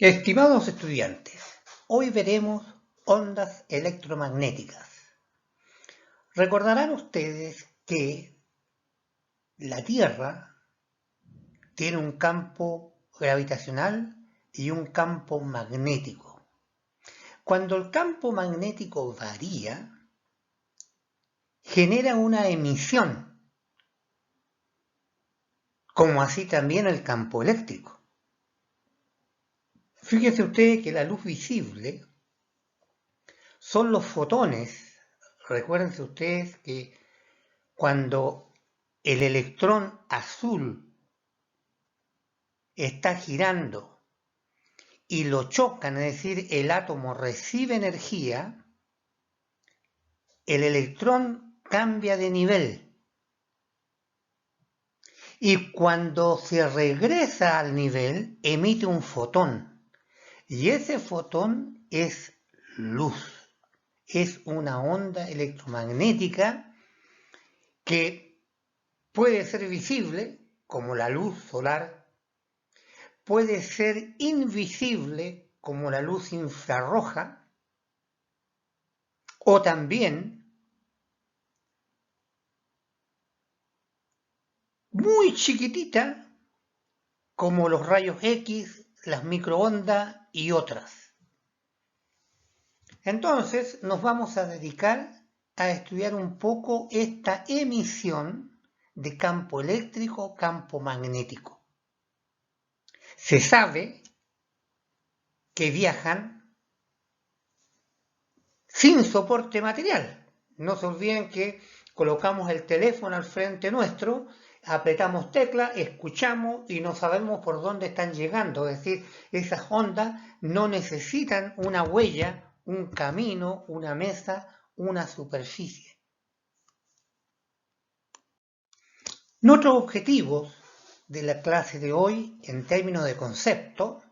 Estimados estudiantes, hoy veremos ondas electromagnéticas. Recordarán ustedes que la Tierra tiene un campo gravitacional y un campo magnético. Cuando el campo magnético varía, genera una emisión, como así también el campo eléctrico. Fíjense ustedes que la luz visible son los fotones. Recuérdense ustedes que cuando el electrón azul está girando y lo chocan, es decir, el átomo recibe energía, el electrón cambia de nivel. Y cuando se regresa al nivel, emite un fotón. Y ese fotón es luz. Es una onda electromagnética que puede ser visible, como la luz solar, puede ser invisible, como la luz infrarroja, o también muy chiquitita, como los rayos X, las microondas y otras. Entonces nos vamos a dedicar a estudiar un poco esta emisión de campo eléctrico, campo magnético. Se sabe que viajan sin soporte material. No se olviden que colocamos el teléfono al frente nuestro, apretamos tecla, escuchamos y no sabemos por dónde están llegando. Es decir, esas ondas no necesitan una huella, un camino, una mesa, una superficie. Nuestros objetivos de la clase de hoy, en términos de concepto,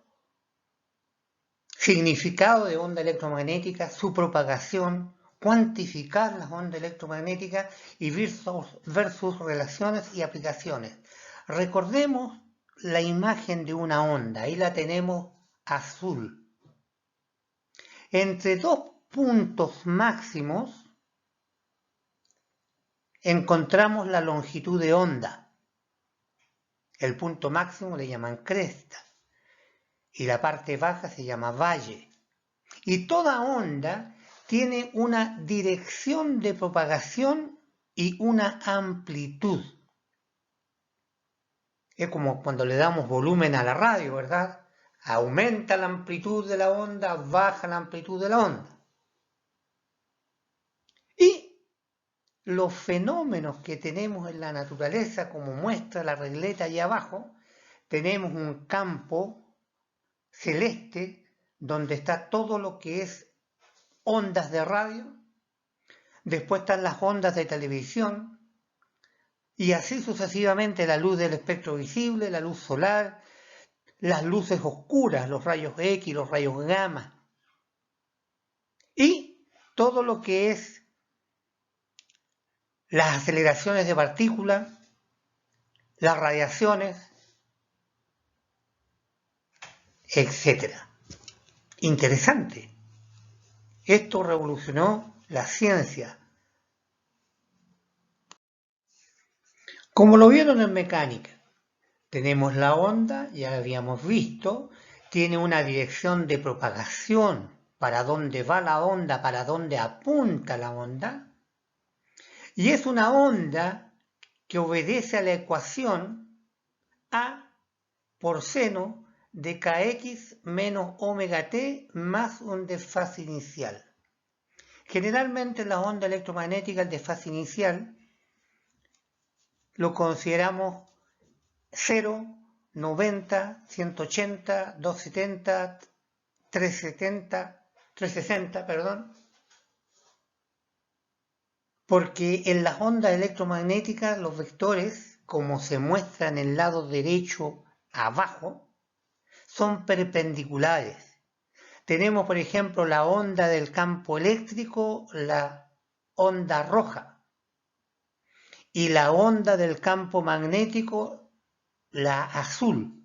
significado de onda electromagnética, su propagación, cuantificar las ondas electromagnéticas y ver sus relaciones y aplicaciones. Recordemos la imagen de una onda, ahí la tenemos azul. Entre dos puntos máximos encontramos la longitud de onda. El punto máximo le llaman cresta y la parte baja se llama valle. Y toda onda tiene una dirección de propagación y una amplitud. Es como cuando le damos volumen a la radio, ¿verdad? Aumenta la amplitud de la onda, baja la amplitud de la onda. Y los fenómenos que tenemos en la naturaleza, como muestra la regleta allá abajo, tenemos un campo celeste donde está todo lo que es ondas de radio, después están las ondas de televisión, y así sucesivamente la luz del espectro visible, la luz solar, las luces oscuras, los rayos X, los rayos gamma, y todo lo que es las aceleraciones de partículas, las radiaciones, etc. Interesante. Esto revolucionó la ciencia. Como lo vieron en mecánica, tenemos la onda, ya habíamos visto, tiene una dirección de propagación, para dónde va la onda, para dónde apunta la onda, y es una onda que obedece a la ecuación A por seno de kx menos omega t más un desfase inicial. Generalmente en la onda electromagnética el desfase inicial lo consideramos 0, 90, 180, 270, 360, porque en las ondas electromagnéticas los vectores, como se muestra en el lado derecho abajo, son perpendiculares. Tenemos, por ejemplo, la onda del campo eléctrico, la onda roja, y la onda del campo magnético, la azul.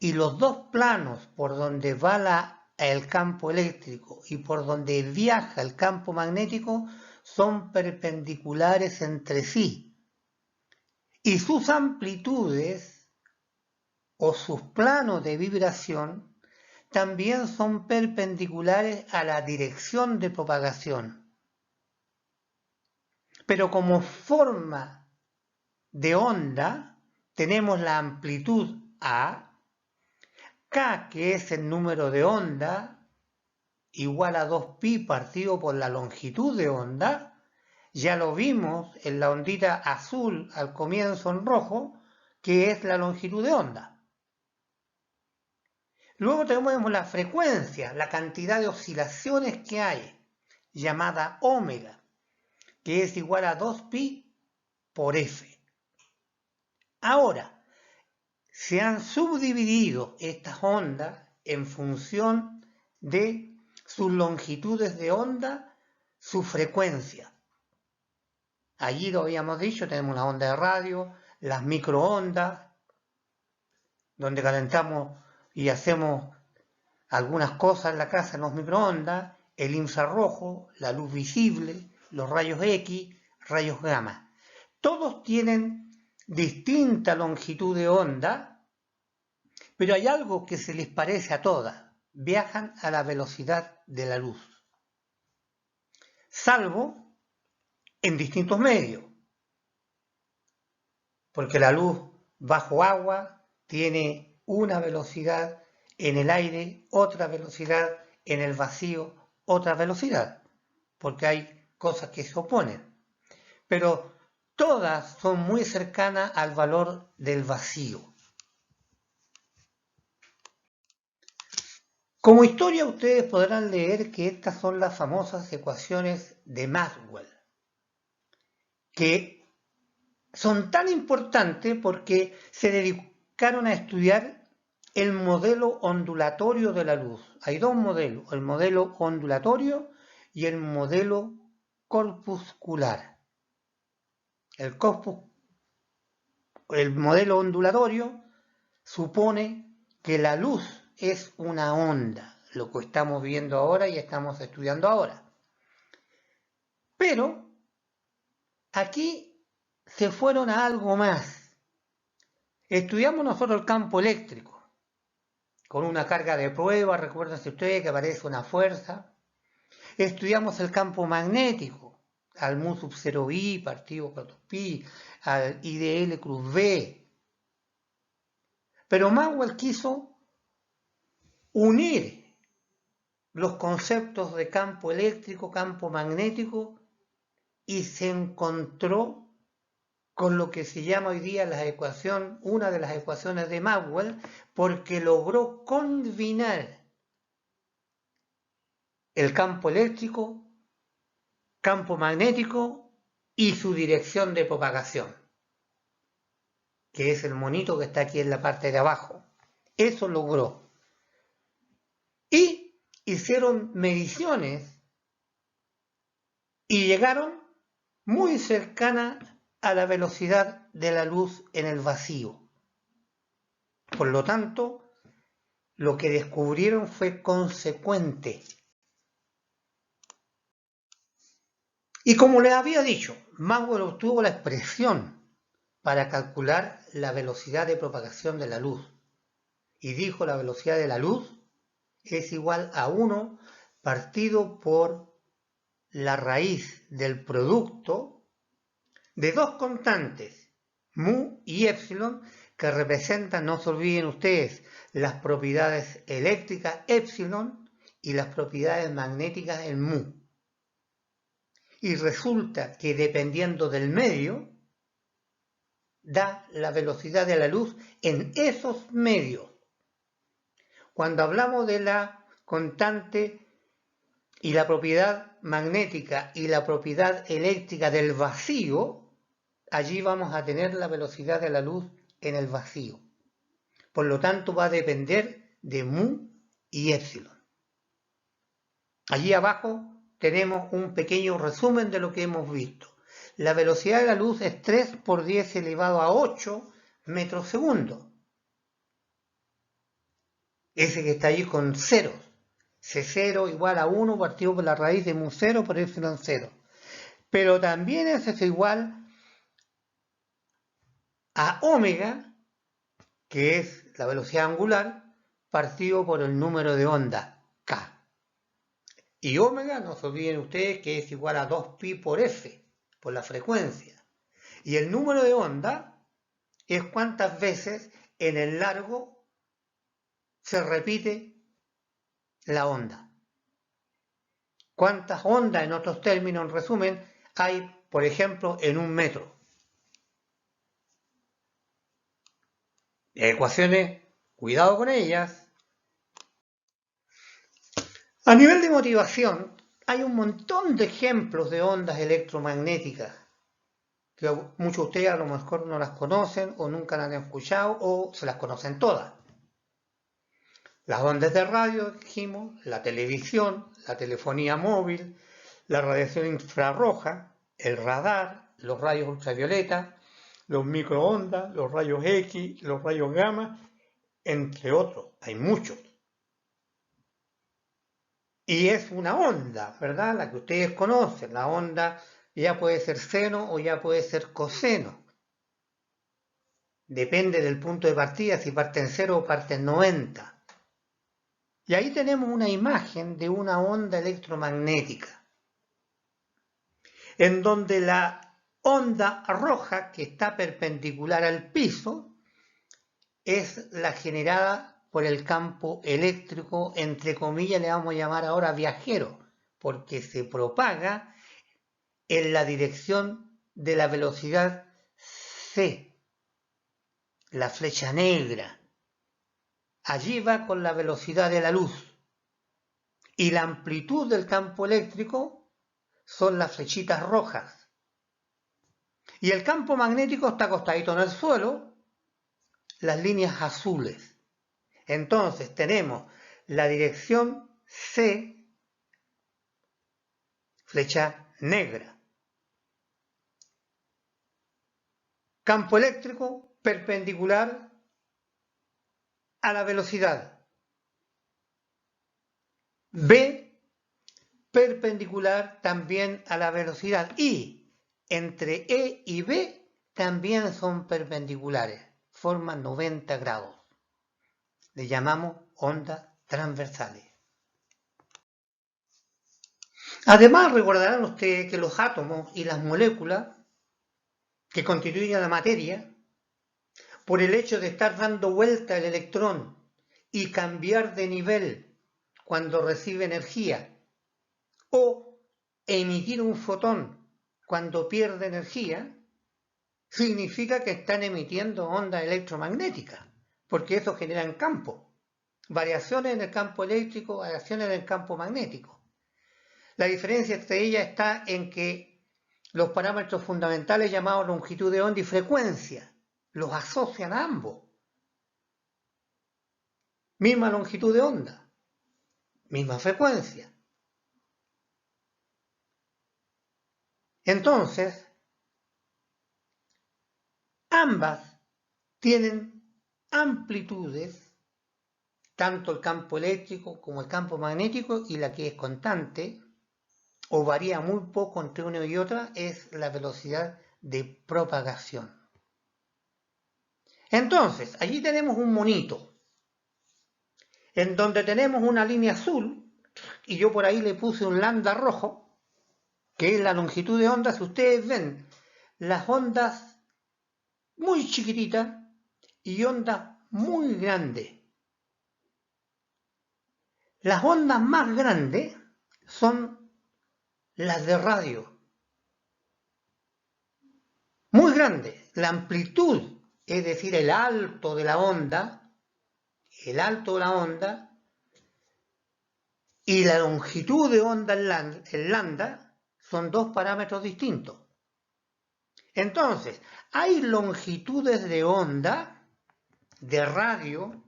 y los dos planos por donde va el campo eléctrico y por donde viaja el campo magnético son perpendiculares entre sí, y sus amplitudes o sus planos de vibración también son perpendiculares a la dirección de propagación. Pero como forma de onda tenemos la amplitud A, K, que es el número de onda, igual a 2pi partido por la longitud de onda. Ya lo vimos en la ondita azul al comienzo en rojo, que es la longitud de onda. Luego tenemos la frecuencia, la cantidad de oscilaciones que hay, llamada ómega, que es igual a 2pi por f. Ahora, se han subdividido estas ondas en función de sus longitudes de onda, su frecuencia. Allí lo habíamos dicho, tenemos la onda de radio, las microondas, donde calentamos y hacemos algunas cosas en la casa en los microondas, el infrarrojo, la luz visible, los rayos X, rayos gamma. Todos tienen distinta longitud de onda, pero hay algo que se les parece a todas: viajan a la velocidad de la luz, salvo en distintos medios, porque la luz bajo agua tiene una velocidad, en el aire otra velocidad, en el vacío otra velocidad, porque hay cosas que se oponen, pero todas son muy cercanas al valor del vacío. Como historia, ustedes podrán leer que estas son las famosas ecuaciones de Maxwell, que son tan importantes porque se dedicaron a estudiar el modelo ondulatorio de la luz. Hay dos modelos, el modelo ondulatorio y el modelo corpuscular. El modelo ondulatorio supone que la luz es una onda, lo que estamos viendo ahora y estamos estudiando ahora. Pero aquí se fueron a algo más. Estudiamos nosotros el campo eléctrico, con una carga de prueba, recuérdense ustedes que aparece una fuerza. Estudiamos el campo magnético, al mu sub 0i partido por 2pi, al IDL cruz B. Pero Maxwell quiso unir los conceptos de campo eléctrico, campo magnético, y se encontró con lo que se llama hoy día una de las ecuaciones de Maxwell, porque logró combinar el campo eléctrico, campo magnético y su dirección de propagación, que es el monito que está aquí en la parte de abajo. Eso logró. Y hicieron mediciones y llegaron muy cercanas a la velocidad de la luz en el vacío. Por lo tanto, lo que descubrieron fue consecuente. Y como les había dicho, Maxwell obtuvo la expresión para calcular la velocidad de propagación de la luz. Y dijo: la velocidad de la luz es igual a 1 partido por la raíz del producto de dos constantes, mu y epsilon, que representan, no se olviden ustedes, las propiedades eléctricas epsilon y las propiedades magnéticas en mu. Y resulta que dependiendo del medio, da la velocidad de la luz en esos medios. Cuando hablamos de la constante y la propiedad magnética y la propiedad eléctrica del vacío, allí vamos a tener la velocidad de la luz en el vacío. Por lo tanto, va a depender de mu y epsilon. Allí abajo tenemos un pequeño resumen de lo que hemos visto. La velocidad de la luz es 3 por 10 elevado a 8 metros segundo. ese que está ahí con ceros. C0 igual a 1 partido por la raíz de mu 0 por epsilon 0. Pero también ese es igual a omega, que es la velocidad angular, partido por el número de onda, k. Y omega, no se olviden ustedes, que es igual a 2pi por f, por la frecuencia. Y el número de onda es cuántas veces en el largo se repite la onda. ¿Cuántas ondas, en otros términos, en resumen, hay, por ejemplo, en un metro? Ecuaciones, cuidado con ellas. A nivel de motivación, hay un montón de ejemplos de ondas electromagnéticas que muchos de ustedes a lo mejor no las conocen o nunca las han escuchado o se las conocen todas. Las ondas de radio, dijimos, la televisión, la telefonía móvil, la radiación infrarroja, el radar, los rayos ultravioleta, los microondas, los rayos X, los rayos gamma, entre otros. Hay muchos. Y es una onda, ¿verdad? La que ustedes conocen. La onda ya puede ser seno o ya puede ser coseno. Depende del punto de partida, si parte en 0 o parte en 90. Y ahí tenemos una imagen de una onda electromagnética, en donde la onda roja, que está perpendicular al piso, es la generada por el campo eléctrico, entre comillas le vamos a llamar ahora viajero, porque se propaga en la dirección de la velocidad c, la flecha negra. Allí va con la velocidad de la luz. Y la amplitud del campo eléctrico son las flechitas rojas. Y el campo magnético está acostadito en el suelo, las líneas azules. Entonces tenemos la dirección C, flecha negra. Campo eléctrico perpendicular a la velocidad. B, perpendicular también a la velocidad. Y entre E y B también son perpendiculares. Forman 90 grados. Le llamamos ondas transversales. Además, recordarán ustedes que los átomos y las moléculas que constituyen la materia, por el hecho de estar dando vuelta el electrón y cambiar de nivel cuando recibe energía, o emitir un fotón cuando pierde energía, significa que están emitiendo ondas electromagnéticas, porque eso genera campo, variaciones en el campo eléctrico, variaciones en el campo magnético. La diferencia entre ellas está en que los parámetros fundamentales llamados longitud de onda y frecuencia los asocian a ambos. Misma longitud de onda, misma frecuencia. Entonces, ambas tienen amplitudes, tanto el campo eléctrico como el campo magnético, y la que es constante o varía muy poco entre una y otra es la velocidad de propagación. Entonces, allí tenemos un monito, en donde tenemos una línea azul, y yo por ahí le puse un lambda rojo, que es la longitud de onda. Si ustedes ven las ondas muy chiquititas y ondas muy grandes. Las ondas más grandes son las de radio. Muy grandes. La amplitud, es decir, el alto de la onda, y la longitud de onda en lambda son dos parámetros distintos. Entonces, hay longitudes de onda de radio,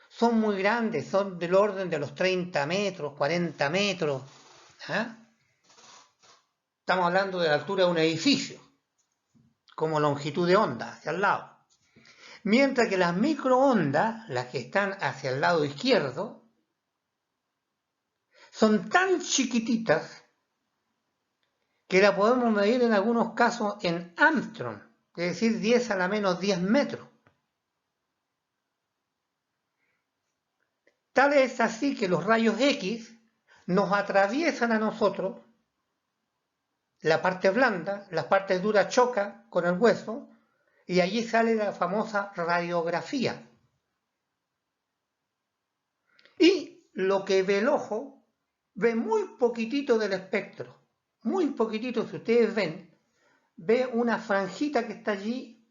son muy grandes, son del orden de los 30 metros, 40 metros. Estamos hablando de la altura de un edificio, como longitud de onda hacia el lado. Mientras que las microondas, las que están hacia el lado izquierdo, son tan chiquititas que la podemos medir en algunos casos en Armstrong, es decir, 10 a la menos 10 metros. Tal es así que los rayos X nos atraviesan a nosotros, la parte blanda, la parte dura choca con el hueso y allí sale la famosa radiografía. Y lo que ve el ojo, ve muy poquitito del espectro, muy poquitito, si ustedes ven, ve una franjita que está allí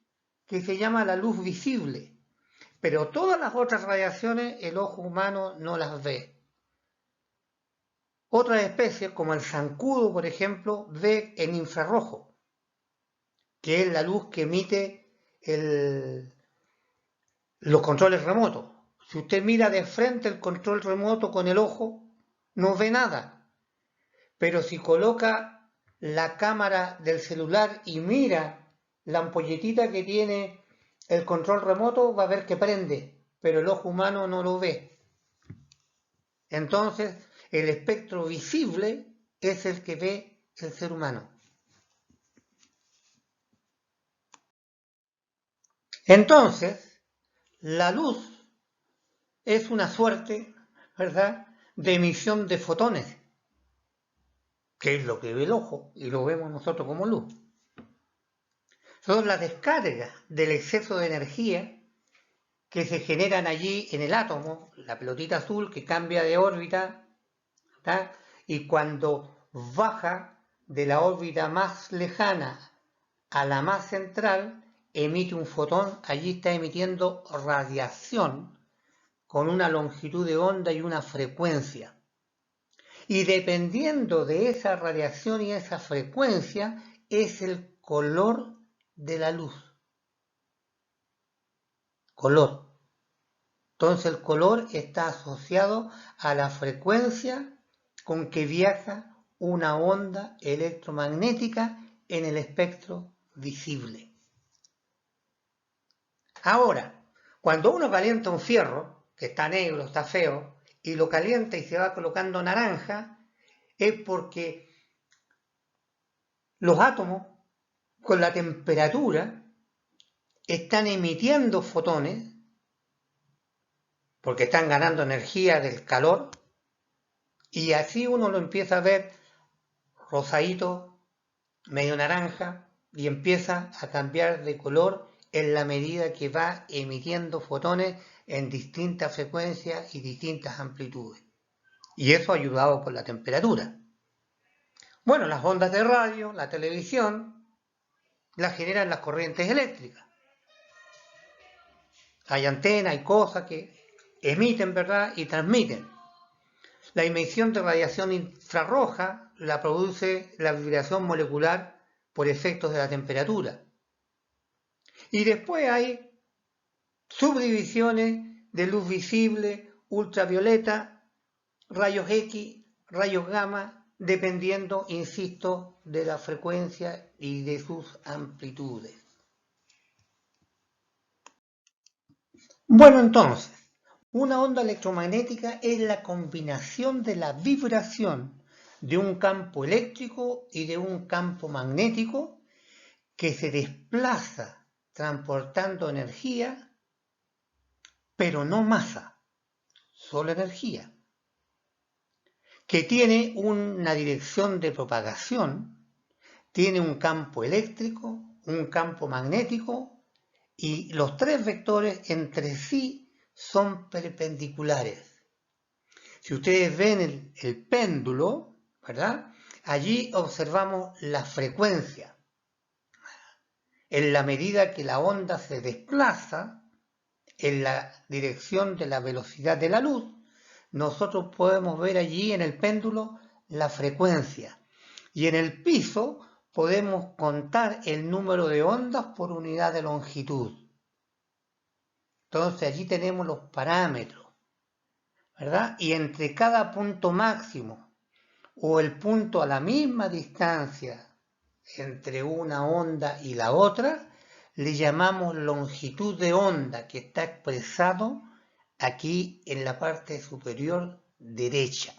que se llama la luz visible, pero todas las otras radiaciones el ojo humano no las ve. Otras especies, como el zancudo, por ejemplo, ve en infrarrojo, que es la luz que emite los controles remotos. Si usted mira de frente el control remoto con el ojo, no ve nada. Pero si coloca la cámara del celular y mira la ampolletita que tiene el control remoto, va a ver que prende, pero el ojo humano no lo ve. Entonces, el espectro visible es el que ve el ser humano. Entonces, la luz es una suerte, ¿verdad?, de emisión de fotones, que es lo que ve el ojo y lo vemos nosotros como luz. Son las descargas del exceso de energía que se generan allí en el átomo, la pelotita azul que cambia de órbita, ¿tá? Y cuando baja de la órbita más lejana a la más central, emite un fotón, allí está emitiendo radiación con una longitud de onda y una frecuencia. Y dependiendo de esa radiación y esa frecuencia, es el color de la luz. Color. Entonces el color está asociado a la frecuencia con que viaja una onda electromagnética en el espectro visible. Ahora, cuando uno calienta un fierro, que está negro, está feo, y lo calienta y se va colocando naranja, es porque los átomos, con la temperatura, están emitiendo fotones, porque están ganando energía del calor, y así uno lo empieza a ver rosadito, medio naranja, y empieza a cambiar de color en la medida que va emitiendo fotones en distintas frecuencias y distintas amplitudes. Y eso ayudado por la temperatura. Bueno, las ondas de radio, la televisión, las generan las corrientes eléctricas. Hay antenas, hay cosas que emiten, ¿verdad?, y transmiten. La emisión de radiación infrarroja la produce la vibración molecular por efectos de la temperatura. Y después hay subdivisiones de luz visible, ultravioleta, rayos X, rayos gamma, dependiendo, insisto, de la frecuencia y de sus amplitudes. Bueno, entonces, una onda electromagnética es la combinación de la vibración de un campo eléctrico y de un campo magnético que se desplaza transportando energía, pero no masa, solo energía, que tiene una dirección de propagación, tiene un campo eléctrico, un campo magnético, y los tres vectores entre sí son perpendiculares. Si ustedes ven el péndulo, ¿verdad?, allí observamos la frecuencia. En la medida que la onda se desplaza en la dirección de la velocidad de la luz, nosotros podemos ver allí en el péndulo la frecuencia. Y en el piso podemos contar el número de ondas por unidad de longitud. Entonces allí tenemos los parámetros, ¿verdad? Y entre cada punto máximo o el punto a la misma distancia entre una onda y la otra, le llamamos longitud de onda, que está expresado aquí en la parte superior derecha.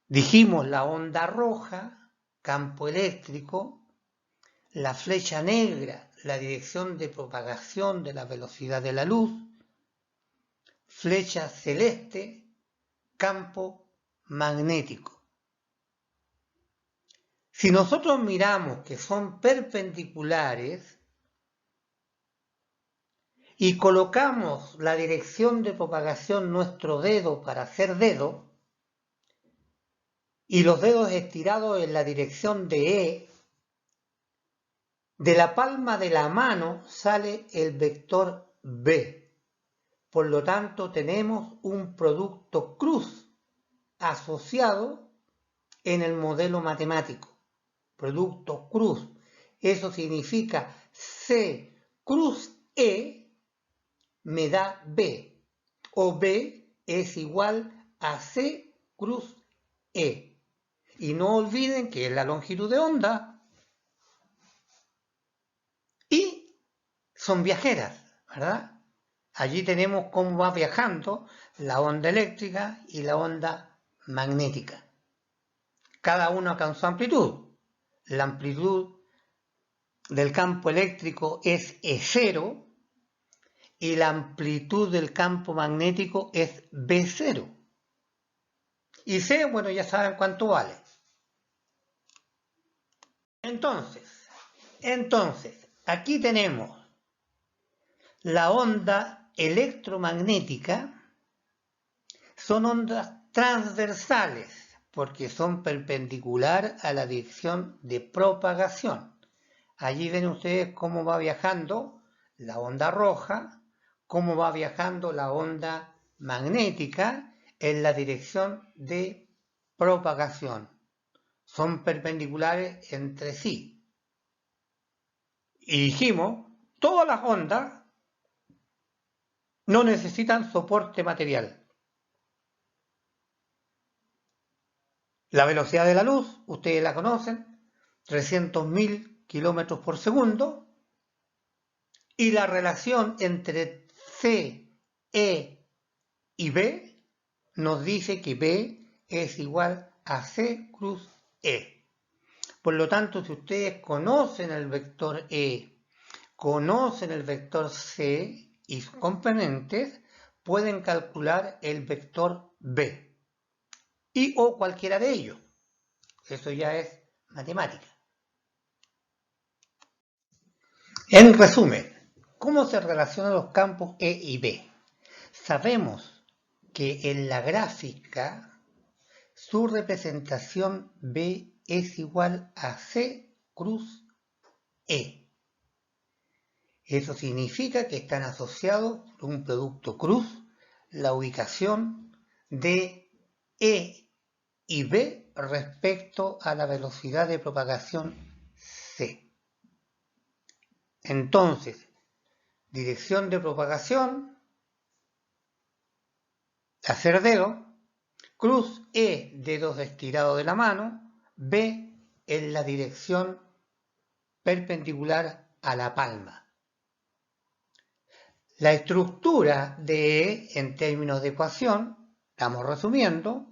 Dijimos la onda roja, campo eléctrico, la flecha negra, la dirección de propagación de la velocidad de la luz, flecha celeste, campo magnético. Si nosotros miramos que son perpendiculares y colocamos la dirección de propagación nuestro dedo para hacer dedo y los dedos estirados en la dirección de E, de la palma de la mano sale el vector B. Por lo tanto, tenemos un producto cruz asociado en el modelo matemático. Producto cruz. Eso significa C cruz E me da B. O B es igual a C cruz E. Y no olviden que es la longitud de onda. Y son viajeras, ¿verdad? Allí tenemos cómo va viajando la onda eléctrica y la onda magnética. Cada uno alcanzó amplitud. La amplitud del campo eléctrico es E0 y la amplitud del campo magnético es B0. Y C, bueno, ya saben cuánto vale. Entonces, aquí tenemos la onda electromagnética. Son ondas transversales porque son perpendicular a la dirección de propagación. Allí ven ustedes cómo va viajando la onda roja, cómo va viajando la onda magnética en la dirección de propagación. Son perpendiculares entre sí. Y dijimos, todas las ondas no necesitan soporte material. La velocidad de la luz, ustedes la conocen, 300.000 kilómetros por segundo. Y la relación entre C, E y B nos dice que B es igual a C cruz E. Por lo tanto, si ustedes conocen el vector E, conocen el vector C y sus componentes, pueden calcular el vector B. Y o cualquiera de ellos. Eso ya es matemática. En resumen, ¿cómo se relacionan los campos E y B? Sabemos que en la gráfica su representación B es igual a C cruz E. Eso significa que están asociados por un producto cruz la ubicación de E y B respecto a la velocidad de propagación C. Entonces, dirección de propagación, hacer dedo, cruz E, dedos estirados de la mano, B en la dirección perpendicular a la palma. La estructura de E en términos de ecuación, estamos resumiendo,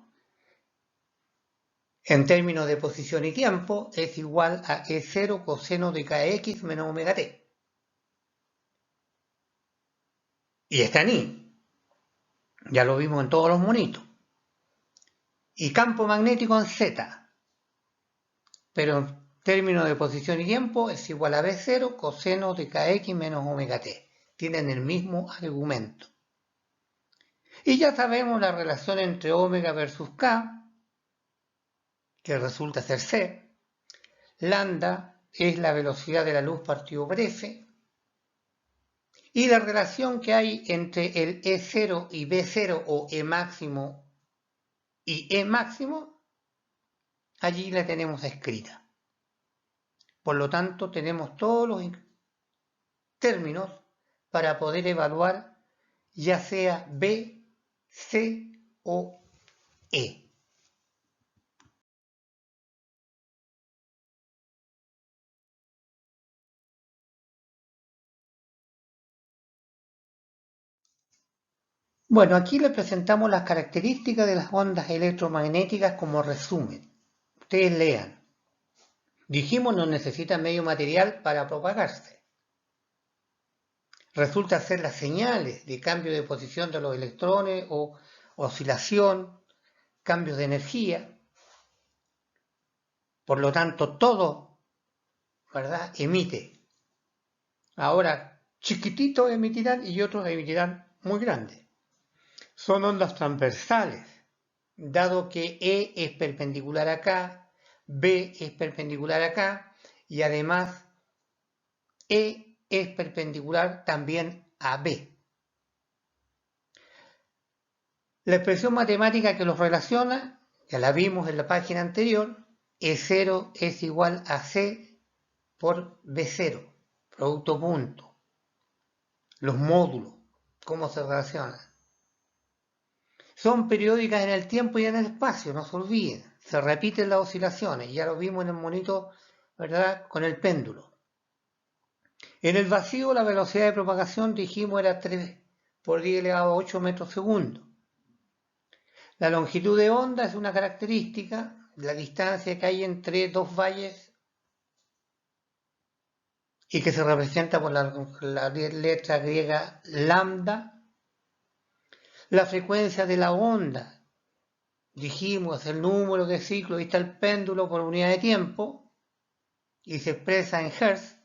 en términos de posición y tiempo, es igual a E0 coseno de kx menos omega t. Y está en I. Ya lo vimos en todos los monitos. Y campo magnético en Z. Pero en términos de posición y tiempo es igual a B0 coseno de kx menos omega t. Tienen el mismo argumento. Y ya sabemos la relación entre omega versus k, que resulta ser c. Lambda es la velocidad de la luz partido por f. Y la relación que hay entre el E0 y B0 o E máximo y E máximo, allí la tenemos escrita. Por lo tanto, tenemos todos los términos para poder evaluar ya sea B, C o E. Bueno, aquí les presentamos las características de las ondas electromagnéticas como resumen. Ustedes lean. Dijimos no necesita medio material para propagarse. Resulta ser las señales de cambio de posición de los electrones o oscilación, cambios de energía. Por lo tanto, todo, ¿verdad?, emite. Ahora, chiquititos emitirán y otros emitirán muy grandes. Son ondas transversales, dado que E es perpendicular acá, B es perpendicular acá y además E es perpendicular también a B. La expresión matemática que los relaciona, ya la vimos en la página anterior, E0 es igual a C por B0, producto punto. Los módulos, cómo se relacionan. Son periódicas en el tiempo y en el espacio, no se olviden. Se repiten las oscilaciones, ya lo vimos en el monito, ¿verdad?, con el péndulo. En el vacío la velocidad de propagación, dijimos, era 3 por 10 elevado a 8 metros segundo. La longitud de onda es una característica, la distancia que hay entre dos valles y que se representa por la letra griega lambda. La frecuencia de la onda, dijimos, el número de ciclos, y está el péndulo por unidad de tiempo, y se expresa en Hertz.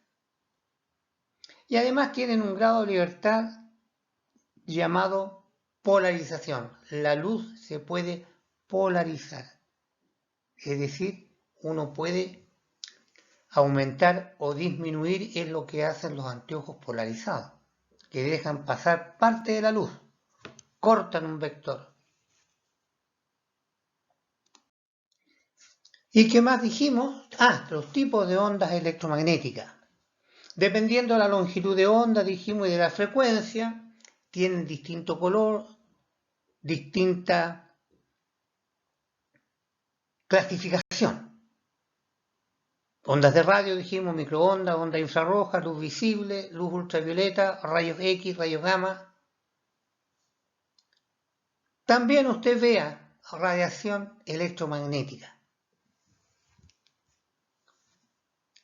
Y además tienen un grado de libertad llamado polarización. La luz se puede polarizar, es decir, uno puede aumentar o disminuir, es lo que hacen los anteojos polarizados, que dejan pasar parte de la luz, cortan un vector. ¿Y qué más dijimos? Los tipos de ondas electromagnéticas. Dependiendo de la longitud de onda, dijimos, y de la frecuencia, tienen distinto color, distinta clasificación. Ondas de radio, dijimos, microondas, onda infrarroja, luz visible, luz ultravioleta, rayos X, rayos gamma. También usted vea radiación electromagnética.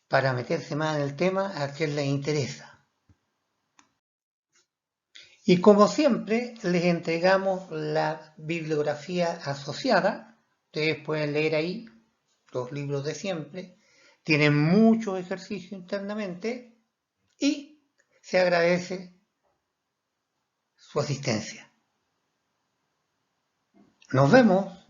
Para meterse más en el tema a quien les interesa. Y como siempre, les entregamos la bibliografía asociada. Ustedes pueden leer ahí los libros de siempre. Tienen muchos ejercicios internamente y se agradece su asistencia. Nos vemos.